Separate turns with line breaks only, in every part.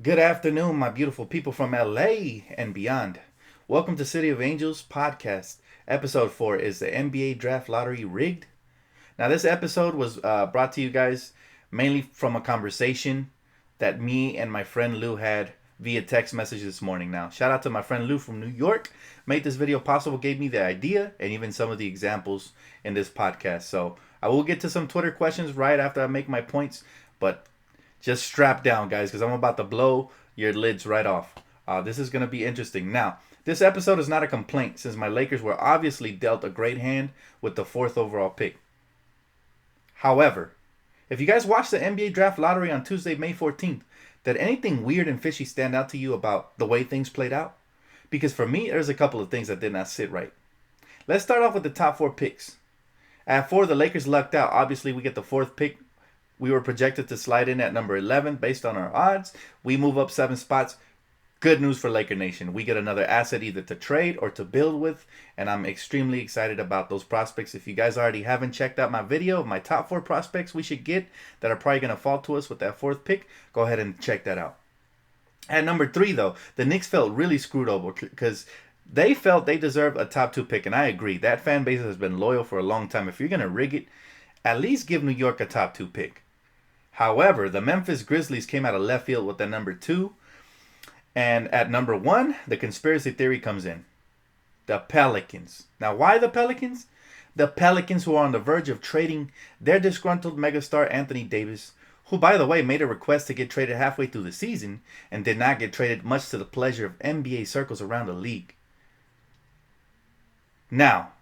Good afternoon, my beautiful people from LA and beyond. Welcome to City of Angels podcast. Episode 4 is the NBA Draft Lottery rigged? Now, this episode was brought to you guys mainly from a conversation that me and my friend Lou had via text message this morning. Now, shout out to my friend Lou from New York. Made this video possible, gave me the idea and even some of the examples in this podcast. So, I will get to some Twitter questions right after I make my points, but just strap down, guys, because I'm about to blow your lids right off. This is going to be interesting. Now, this episode is not a complaint since my Lakers were obviously dealt a great hand with the fourth overall pick. However, if you guys watched the NBA Draft Lottery on Tuesday, May 14th, did anything weird and fishy stand out to you about the way things played out? Because for me, there's a couple of things that did not sit right. Let's start off with the top 4 picks. At 4, the Lakers lucked out. Obviously, we get the 4th pick. We were projected to slide in at number 11 based on our odds. We move up 7 spots. Good news for Laker Nation. We get another asset either to trade or to build with, and I'm extremely excited about those prospects. If you guys already haven't checked out my video of my top 4 prospects we should get that are probably going to fall to us with that 4th pick, go ahead and check that out. At number 3, though, the Knicks felt really screwed over because they felt they deserved a top 2 pick, and I agree. That fan base has been loyal for a long time. If you're going to rig it, at least give New York a top 2 pick. However, the Memphis Grizzlies came out of left field with the number 2. And at number 1, the conspiracy theory comes in. The Pelicans. Now, why the Pelicans? The Pelicans, who are on the verge of trading their disgruntled megastar Anthony Davis, who, by the way, made a request to get traded halfway through the season and did not get traded, much to the pleasure of NBA circles around the league. Now,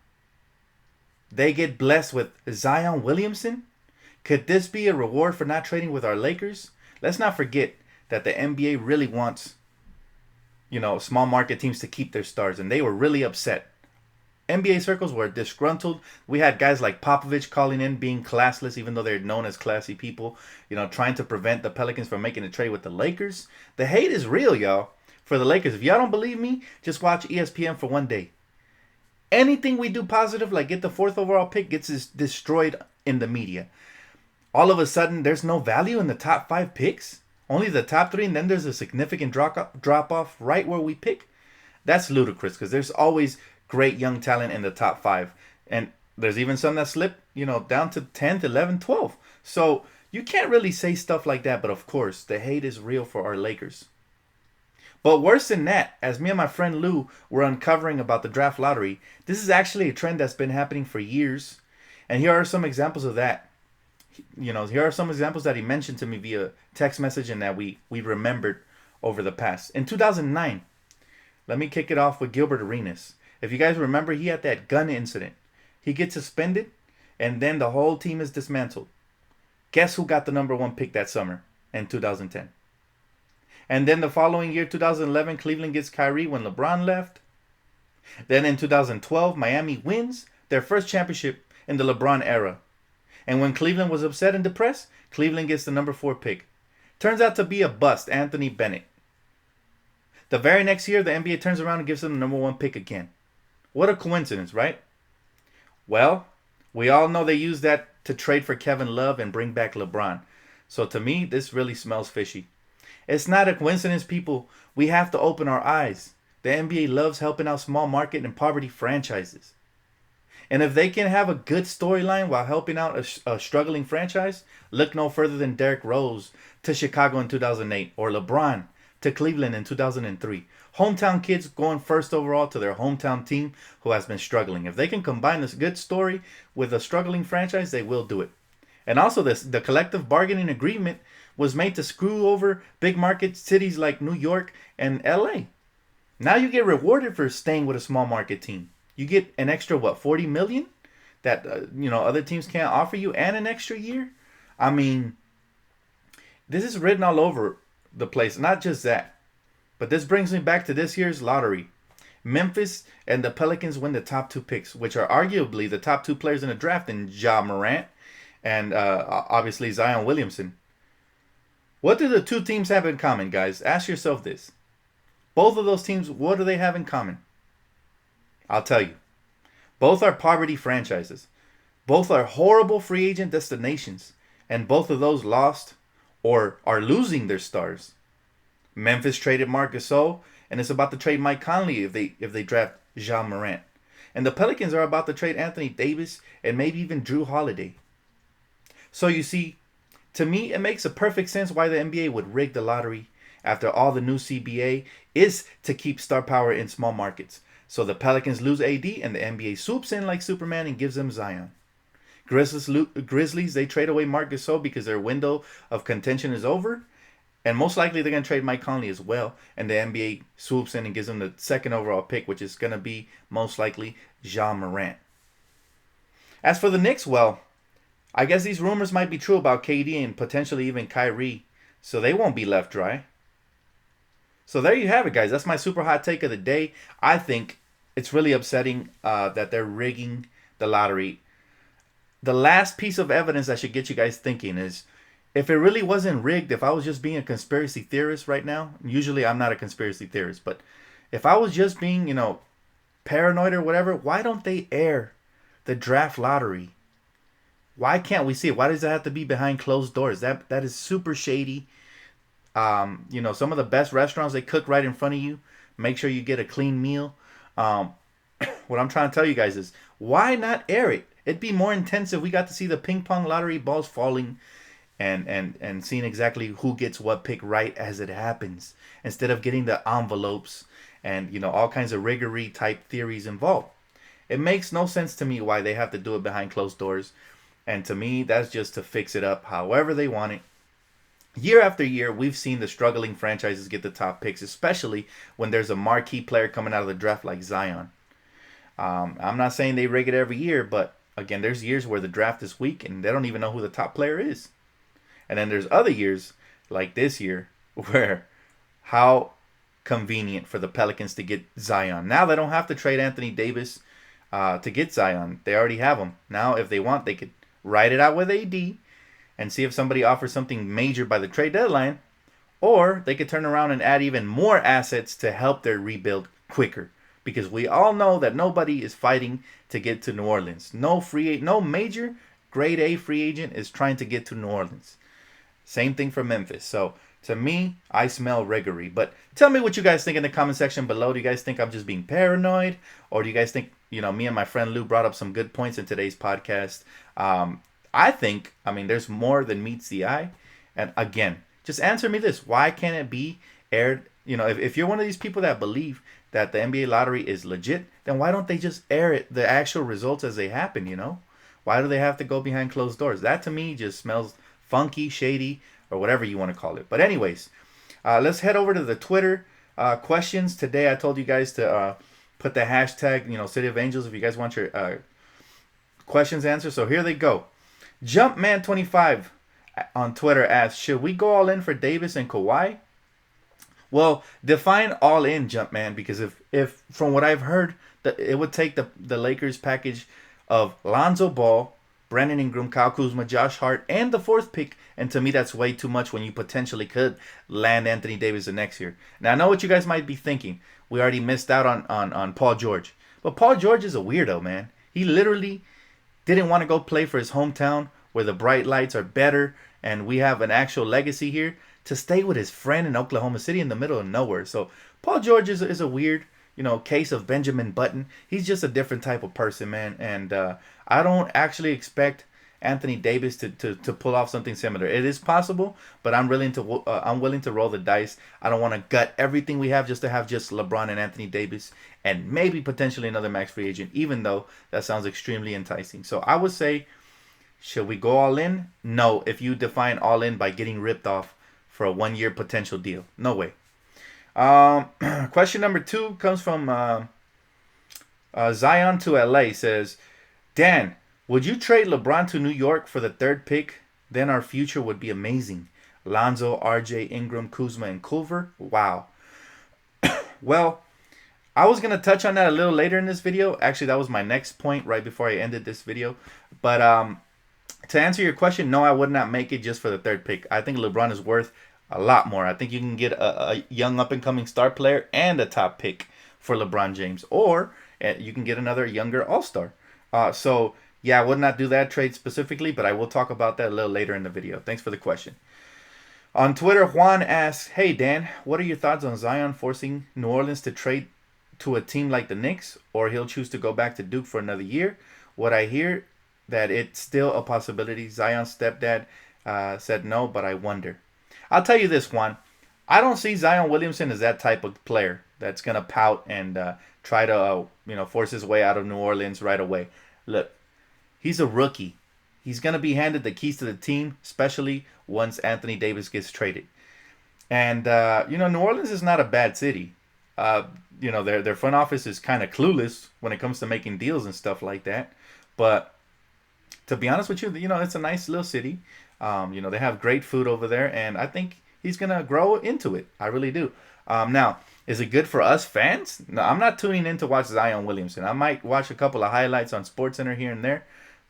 they get blessed with Zion Williamson. Could this be a reward for not trading with our Lakers? Let's not forget that the NBA really wants, small market teams to keep their stars, and they were really upset. NBA circles were disgruntled. We had guys like Popovich calling in, being classless, even though they're known as classy people, trying to prevent the Pelicans from making a trade with the Lakers. The hate is real, y'all, for the Lakers. If y'all don't believe me, just watch ESPN for one day. Anything we do positive, like get the 4th overall pick, gets destroyed in the media. All of a sudden, there's no value in the top 5 picks. Only the top 3, and then there's a significant drop off right where we pick. That's ludicrous because there's always great young talent in the top 5. And there's even some that slip, down to 10th, 11th, 12th. So you can't really say stuff like that. But of course, the hate is real for our Lakers. But worse than that, as me and my friend Lou were uncovering about the draft lottery, this is actually a trend that's been happening for years. And here are some examples of that. Here are some examples that he mentioned to me via text message and that we remembered over the past. In 2009, let me kick it off with Gilbert Arenas. If you guys remember, he had that gun incident. He gets suspended, and then the whole team is dismantled. Guess who got the number 1 pick that summer in 2010? And then the following year, 2011, Cleveland gets Kyrie when LeBron left. Then in 2012, Miami wins their first championship in the LeBron era. And when Cleveland was upset and depressed, Cleveland gets the number 4 pick. Turns out to be a bust, Anthony Bennett. The very next year, the NBA turns around and gives them the number 1 pick again. What a coincidence, right? Well, we all know they used that to trade for Kevin Love and bring back LeBron. So to me, this really smells fishy. It's not a coincidence, people. We have to open our eyes. The NBA loves helping out small market and poverty franchises. And if they can have a good storyline while helping out a struggling franchise, look no further than Derrick Rose to Chicago in 2008 or LeBron to Cleveland in 2003. Hometown kids going 1st overall to their hometown team who has been struggling. If they can combine this good story with a struggling franchise, they will do it. And also the collective bargaining agreement was made to screw over big market cities like New York and LA. Now you get rewarded for staying with a small market team. You get an extra, 40 million that, other teams can't offer you and an extra year? I mean, this is written all over the place. Not just that, but this brings me back to this year's lottery. Memphis and the Pelicans win the top 2 picks, which are arguably the top 2 players in the draft in Ja Morant and obviously Zion Williamson. What do the 2 teams have in common, guys? Ask yourself this. Both of those teams, what do they have in common? I'll tell you. Both are poverty franchises. Both are horrible free agent destinations. And both of those lost or are losing their stars. Memphis traded Marc Gasol, and it's about to trade Mike Conley if they draft Ja Morant. And the Pelicans are about to trade Anthony Davis and maybe even Drew Holiday. So you see, to me, it makes a perfect sense why the NBA would rig the lottery after all the new CBA is to keep star power in small markets. So the Pelicans lose AD and the NBA swoops in like Superman and gives them Zion. Grizzlies, they trade away Marc Gasol because their window of contention is over. And most likely they're going to trade Mike Conley as well. And the NBA swoops in and gives them the second overall pick, which is going to be most likely Ja Morant. As for the Knicks, well, I guess these rumors might be true about KD and potentially even Kyrie. So they won't be left dry. So there you have it, guys. That's my super hot take of the day. I think it's really upsetting that they're rigging the lottery. The last piece of evidence that should get you guys thinking is, if it really wasn't rigged, if I was just being a conspiracy theorist right now, usually I'm not a conspiracy theorist, but if I was just being, paranoid or whatever, why don't they air the draft lottery? Why can't we see it? Why does it have to be behind closed doors? That is super shady. Some of the best restaurants, they cook right in front of you. Make sure you get a clean meal. What I'm trying to tell you guys is, why not air it? It'd be more intense if we got to see the ping pong lottery balls falling and seeing exactly who gets what pick right as it happens, instead of getting the envelopes and all kinds of riggery type theories involved. It makes no sense to me why they have to do it behind closed doors, and to me that's just to fix it up however they want it. Year after year, we've seen the struggling franchises get the top picks, especially when there's a marquee player coming out of the draft like Zion. I'm not saying they rig it every year, but again, there's years where the draft is weak and they don't even know who the top player is. And then there's other years, like this year, where how convenient for the Pelicans to get Zion. Now they don't have to trade Anthony Davis to get Zion. They already have him. Now, if they want, they could ride it out with AD and see if somebody offers something major by the trade deadline. Or they could turn around and add even more assets to help their rebuild quicker. Because we all know that nobody is fighting to get to New Orleans. No major grade A free agent is trying to get to New Orleans. Same thing for Memphis. So to me, I smell riggery. But tell me what you guys think in the comment section below. Do you guys think I'm just being paranoid? Or do you guys think, me and my friend Lou brought up some good points in today's podcast? I think, there's more than meets the eye. And again, just answer me this. Why can't it be aired? If you're one of these people that believe that the NBA lottery is legit, then why don't they just air it, the actual results as they happen, Why do they have to go behind closed doors? That to me just smells funky, shady, or whatever you want to call it. But anyways, let's head over to the Twitter questions. Today I told you guys to put the hashtag, City of Angels, if you guys want your questions answered. So here they go. Jumpman25 on Twitter asks, should we go all in for Davis and Kawhi? Well, define all in, Jumpman, because if from what I've heard, it would take the Lakers package of Lonzo Ball, Brandon Ingram, Kyle Kuzma, Josh Hart, and the fourth pick. And to me, that's way too much when you potentially could land Anthony Davis the next year. Now, I know what you guys might be thinking. We already missed out on Paul George. But Paul George is a weirdo, man. He literally didn't want to go play for his hometown where the bright lights are better and we have an actual legacy here, to stay with his friend in Oklahoma City in the middle of nowhere. So Paul George is a weird, case of Benjamin Button. He's just a different type of person, man. And I don't actually expect Anthony Davis to pull off something similar. It is possible, but I'm willing to roll the dice. I don't want to gut everything we have just to have just LeBron and Anthony Davis and maybe potentially another max free agent, even though that sounds extremely enticing. So I would say, should we go all in? No, if you define all in by getting ripped off for a 1-year potential deal. No way. Question number 2 comes from Zion to LA. Says, Dan, would you trade LeBron to New York for the 3rd pick? Then our future would be amazing. Lonzo, RJ, Ingram, Kuzma, and Culver. Wow. Well, I was going to touch on that a little later in this video. Actually, that was my next point right before I ended this video. But to answer your question, no, I would not make it just for the 3rd pick. I think LeBron is worth a lot more. I think you can get a young up-and-coming star player and a top pick for LeBron James. Or you can get another younger all-star. So, yeah, I would not do that trade specifically, but I will talk about that a little later in the video. Thanks for the question. On Twitter, Juan asks, "Hey Dan, what are your thoughts on Zion forcing New Orleans to trade to a team like the Knicks, or he'll choose to go back to Duke for another year? What I hear that it's still a possibility. Zion's stepdad said no, but I wonder." I'll tell you this, Juan. I don't see Zion Williamson as that type of player that's gonna pout and try to force his way out of New Orleans right away. Look, he's a rookie. He's gonna be handed the keys to the team, especially once Anthony Davis gets traded. And New Orleans is not a bad city. Uh, their front office is kind of clueless when it comes to making deals and stuff like that. But to be honest with you, it's a nice little city. They have great food over there, and I think he's gonna grow into it. I really do. Now, is it good for us fans? No, I'm not tuning in to watch Zion Williamson. I might watch a couple of highlights on SportsCenter here and there,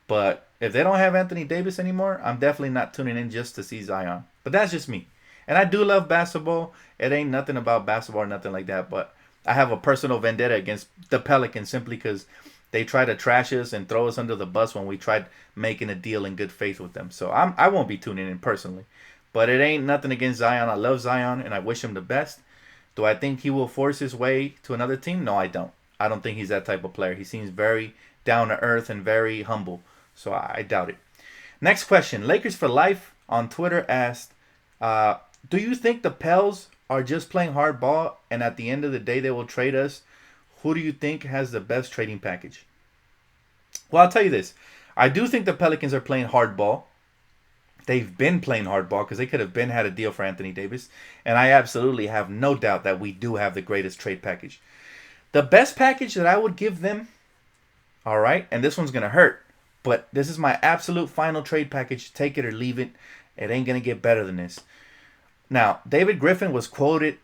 but if they don't have Anthony Davis anymore, I'm definitely not tuning in just to see Zion. But that's just me. And I do love basketball. It ain't nothing about basketball or nothing like that, but I have a personal vendetta against the Pelicans simply because they try to trash us and throw us under the bus when we tried making a deal in good faith with them. So I won't be tuning in personally. But it ain't nothing against Zion. I love Zion and I wish him the best. Do I think he will force his way to another team? No, I don't. I don't think he's that type of player. He seems very down to earth and very humble. So I doubt it. Next question. Lakers for Life on Twitter asked, do you think the Pels are just playing hardball and at the end of the day they will trade us? Who do you think has the best trading package? Well, I'll tell you this. I do think the Pelicans are playing hardball. They've been playing hardball because they could have been had a deal for Anthony Davis. And I absolutely have no doubt that we do have the greatest trade package. The best package that I would give them, all right, and this one's going to hurt, but this is my absolute final trade package. Take it or leave it. It ain't going to get better than this. Now, David Griffin was quoted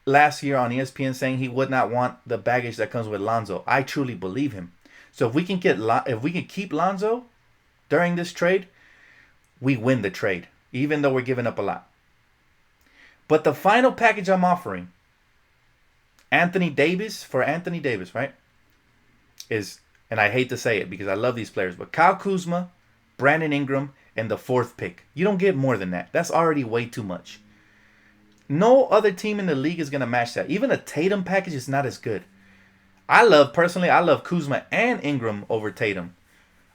last year on ESPN saying he would not want the baggage that comes with Lonzo. I truly believe him. So if we can keep Lonzo during this trade, we win the trade, even though we're giving up a lot. But the final package I'm offering, Anthony Davis, right, is, and I hate to say it because I love these players, but Kyle Kuzma, Brandon Ingram, and the 4th pick. You don't get more than that. That's already way too much. No other team in the league is going to match that. Even a Tatum package is not as good. I love Kuzma and Ingram over Tatum.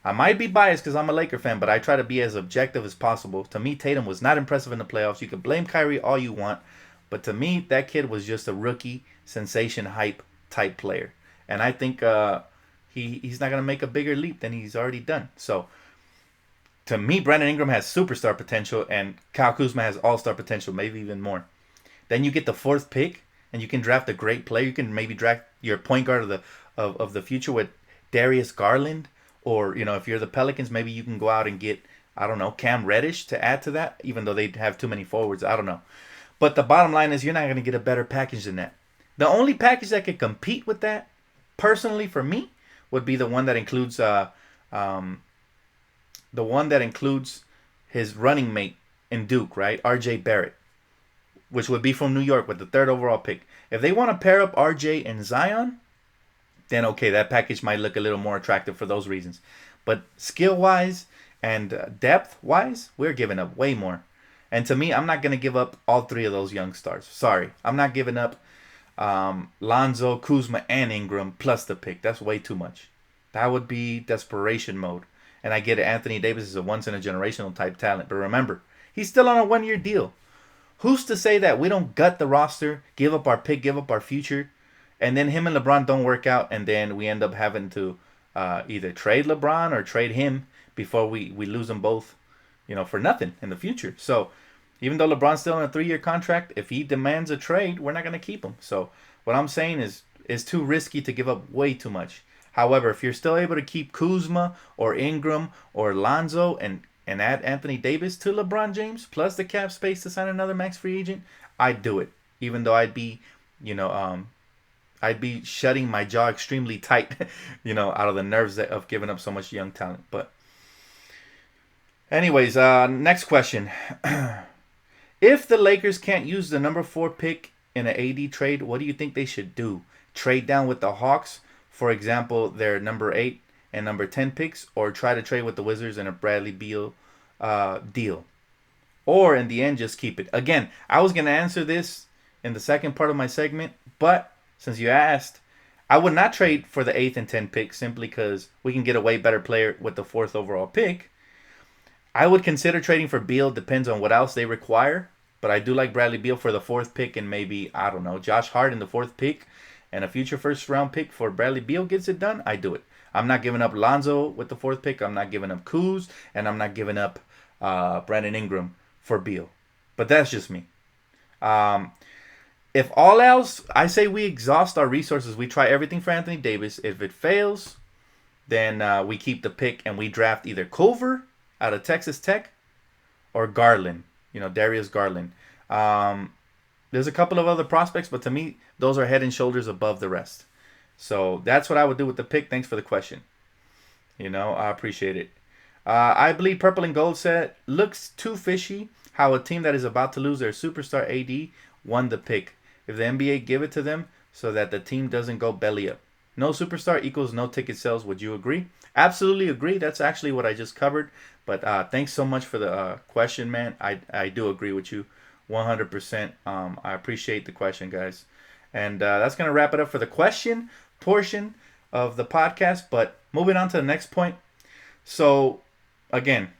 I might be biased because I'm a Laker fan, but I try to be as objective as possible. To me, Tatum was not impressive in the playoffs. You can blame Kyrie all you want, but to me, that kid was just a rookie sensation hype type player. And I think he's not going to make a bigger leap than he's already done. So, to me, Brandon Ingram has superstar potential, and Kyle Kuzma has all-star potential, maybe even more. Then you get the 4th pick, and you can draft a great player. You can maybe draft your point guard of the future with Darius Garland. Or, if you're the Pelicans, maybe you can go out and get, I don't know, Cam Reddish to add to that, even though they have too many forwards. I don't know. But the bottom line is you're not going to get a better package than that. The only package that could compete with that, personally for me, would be the one that includes his running mate in Duke, right? RJ Barrett, which would be from New York with the 3rd overall pick. If they want to pair up RJ and Zion, then okay, that package might look a little more attractive for those reasons. But skill-wise and depth-wise, we're giving up way more. And to me, I'm not going to give up all 3 of those young stars. Sorry. I'm not giving up Lonzo, Kuzma, and Ingram plus the pick. That's way too much. That would be desperation mode. And I get it. Anthony Davis is a once-in-a-generational type talent. But remember, he's still on a 1-year deal. Who's to say that we don't gut the roster, give up our pick, give up our future, and then him and LeBron don't work out, and then we end up having to either trade LeBron or trade him before we lose them both, for nothing in the future. So even though LeBron's still on a 3-year contract, if he demands a trade, we're not going to keep him. So what I'm saying is it's too risky to give up way too much. However, if you're still able to keep Kuzma or Ingram or Lonzo and add Anthony Davis to LeBron James, plus the cap space to sign another max free agent, I'd do it. Even though I'd be, I'd be shutting my jaw extremely tight, out of the nerves of giving up so much young talent. But anyways, next question. If the Lakers can't use the number 4 pick in an AD trade, what do you think they should do? Trade down with the Hawks, for example, their number 8 and number 10 picks, or try to trade with the Wizards in a Bradley Beal deal? or in the end just keep it. Again, I was going to answer this in the second part of my segment, but since you asked, I would not trade for the 8th and 10th pick simply because we can get a way better player with the 4th overall pick. I would consider trading for Beal, depends on what else they require, but I do like Bradley Beal for the 4th pick, and maybe, I don't know, Josh Hart in the 4th pick and a future first round pick for Bradley Beal gets it done. I do it. I'm not giving up Lonzo with the 4th pick. I'm not giving up Kuz, and I'm not giving up Brandon Ingram for Beal. But that's just me. If all else, I say we exhaust our resources. We try everything for Anthony Davis. If it fails, then we keep the pick and we draft either Culver out of Texas Tech or Garland. Darius Garland. There's a couple of other prospects, but to me, those are head and shoulders above the rest. So that's what I would do with the pick. Thanks for the question. I appreciate it. I believe Purple and Gold said, looks too fishy how a team that is about to lose their superstar AD won the pick. If the NBA give it to them so that the team doesn't go belly up. No superstar equals no ticket sales. Would you agree? Absolutely agree. That's actually what I just covered. But thanks so much for the question, man. I do agree with you 100%. I appreciate the question, guys. And that's going to wrap it up for the question portion of the podcast. But moving on to the next point. So, again,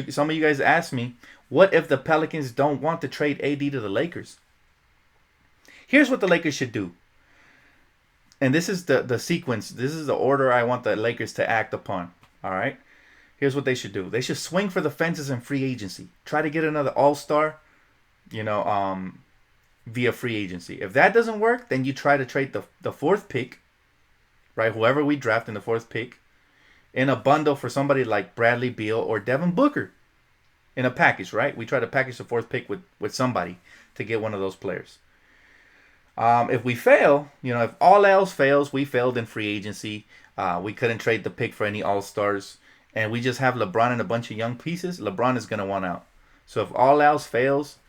some of you guys asked me, what if the Pelicans don't want to trade AD to the Lakers? Here's what the Lakers should do. And this is the sequence. This is the order I want the Lakers to act upon. All right? Here's what they should do. They should swing for the fences in free agency. Try to get another all-star, via free agency. If that doesn't work, then you try to trade the 4th pick, right? Whoever we draft in the 4th pick, in a bundle for somebody like Bradley Beal or Devin Booker. In a package, right? We try to package the 4th pick with somebody to get one of those players. If we fail, if all else fails, we failed in free agency. We couldn't trade the pick for any all-stars. And we just have LeBron and a bunch of young pieces. LeBron is going to want out. So if all else fails,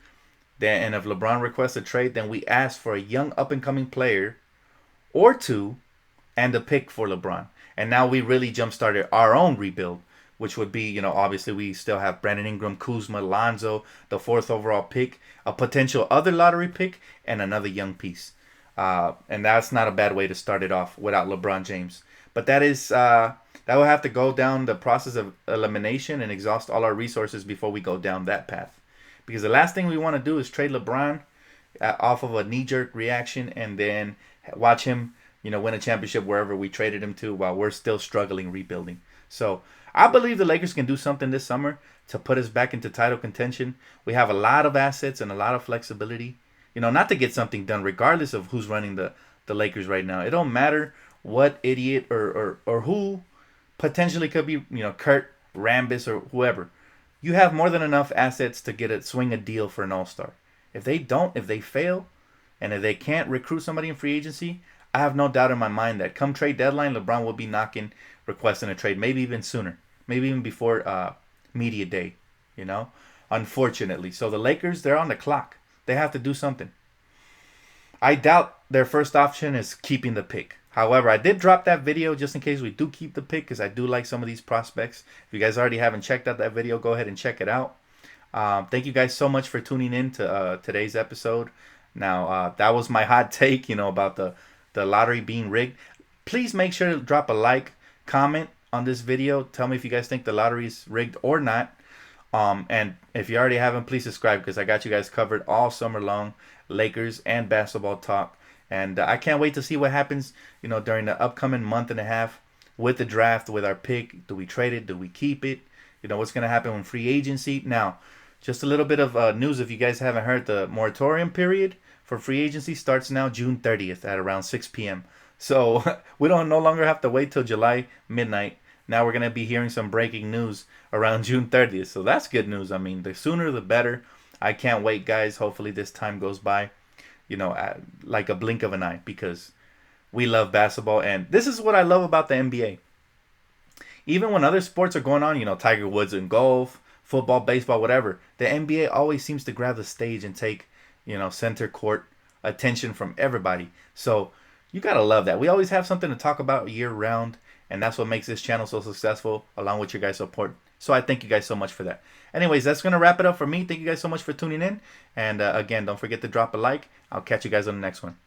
and if LeBron requests a trade, then we ask for a young up-and-coming player or two and a pick for LeBron. And now we really jump-started our own rebuild, which would be, obviously we still have Brandon Ingram, Kuzma, Lonzo, the 4th overall pick, a potential other lottery pick, and another young piece. And that's not a bad way to start it off without LeBron James. But that is that will have to go down the process of elimination and exhaust all our resources before we go down that path. Because the last thing we want to do is trade LeBron off of a knee-jerk reaction and then watch him, win a championship wherever we traded him to while we're still struggling rebuilding. So I believe the Lakers can do something this summer to put us back into title contention. We have a lot of assets and a lot of flexibility, not to get something done regardless of who's running the Lakers right now. It don't matter what idiot or who potentially could be, Kurt Rambis or whoever. You have more than enough assets to swing a deal for an all-star. If they fail, and if they can't recruit somebody in free agency, I have no doubt in my mind that come trade deadline, LeBron will be requesting a trade, maybe even sooner, maybe even before media day, unfortunately. So the Lakers, they're on the clock. They have to do something. I doubt their first option is keeping the pick. However, I did drop that video just in case we do keep the pick because I do like some of these prospects. If you guys already haven't checked out that video, go ahead and check it out. Thank you guys so much for tuning in to today's episode. Now, that was my hot take, about the lottery being rigged. Please make sure to drop a like, comment on this video. Tell me if you guys think the lottery is rigged or not. And if you already haven't, please subscribe because I got you guys covered all summer long. Lakers and basketball talk. And I can't wait to see what happens, during the upcoming month and a half with the draft, with our pick. Do we trade it? Do we keep it? What's going to happen when free agency? Now, just a little bit of news if you guys haven't heard. The moratorium period for free agency starts now June 30th at around 6 p.m. So we don't no longer have to wait till July midnight. Now we're going to be hearing some breaking news around June 30th. So that's good news. I mean, the sooner the better. I can't wait, guys. Hopefully this time goes by, like a blink of an eye because we love basketball. And this is what I love about the NBA. Even when other sports are going on, Tiger Woods in golf, football, baseball, whatever, the NBA always seems to grab the stage and take, center court attention from everybody. So you got to love that. We always have something to talk about year round. And that's what makes this channel so successful, along with your guys' So I thank you guys so much for that. Anyways, that's going to wrap it up for me. Thank you guys so much for tuning in. And again, don't forget to drop a like. I'll catch you guys on the next one.